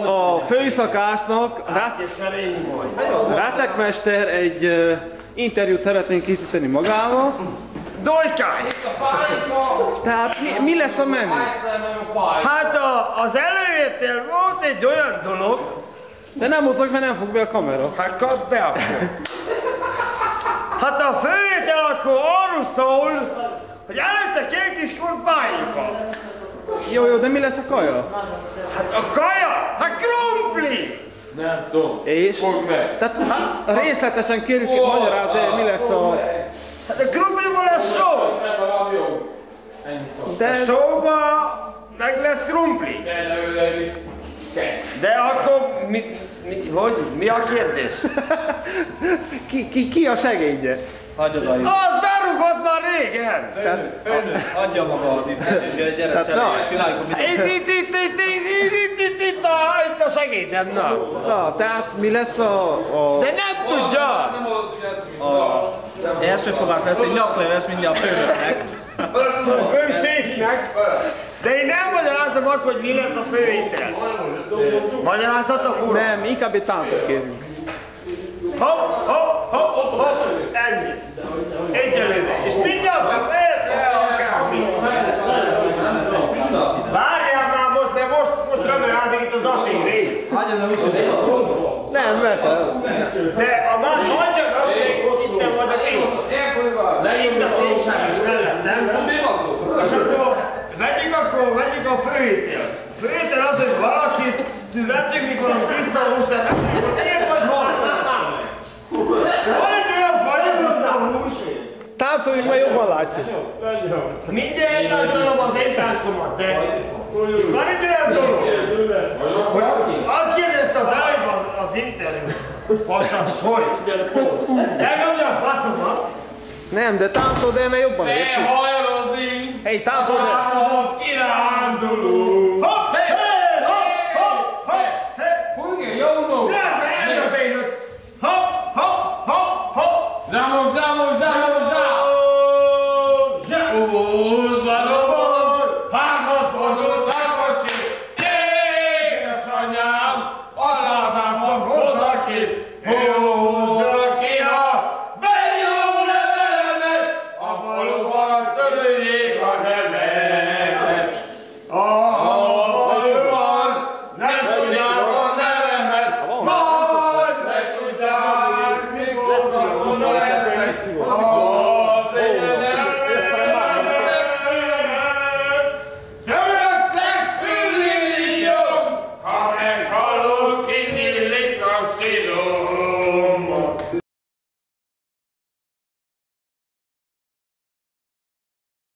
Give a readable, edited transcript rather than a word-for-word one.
A főszakásznak, Rácekmester egy interjút szeretnénk készíteni magával. Dojkány! Tehát mi lesz a menü? Hát az elővétel volt egy olyan dolog. De nem mozog, mert nem fog be a kamera. Hát kap be akkor. Hát a fővétel akkor arról szól, hogy előtte 2 kis kurpáinkkal. Jó, de mi lesz a kaja? Hát a kaja? Hát krumpli! Nem tudom. És? Fogd meg. Tehát részletesen kérjük, hogy magyarázz, mi lesz a... Hát a krumpliból lesz só. De... A sóba meg lesz krumpli. De akkor mi a kérdés? Ki a segédje? Hagyod a Az berugott már régen! Főnök, adja maga az interjút, gyere csináljuk a videót. Itt a segédem, na! Na, tehát mi lesz a... De nem tudja! Első fogás lesz egy nyakleves mindjárt a főnöknek. A főséfnek! De én nem magyarázom akkor, hogy mi lesz a főétel. Magyarázhatok, uram? Nem, inkább egy táncot kérünk. Hopp, hopp, hopp, hopp, ennyi. Egyelőre. És mindjárt lehet le akármit. Várjál már most, mert most kamerázik itt az Attéri. Hagyjad a húsot. Nem, veszel. De a már hagyjanak, itt vagyok én. Itt a fékszám is mellettem. És akkor vegyük a főétel. A főétel az, hogy valakit vettünk, mikor a Krisztál de én vagy hol? Van egy olyan fajta hús? Táncoljunk, mert jobban látjuk. Mindjárt táncolom az én táncomat, de van egy olyan dolog, hogy azt kérdezte az előbb az interjú, pasas, hogy elnyomja a faszomat. Nem, de táncold el, mert jobban értjük. Elhajarozni! Hey, táncold el! Kirándulunk! Hopp, hé, hopp, hopp, hopp, hé. Hújj, jó no! Nem, ez az én öt. Hopp, hopp, hopp, hopp. Zámos, zámos, zámos, zámos! Udvaromon, hármat fordult a kocsi. Édesanyám, alátászom hozzá ki, hozzá ki a bejó levelemet, a faluban törőjé.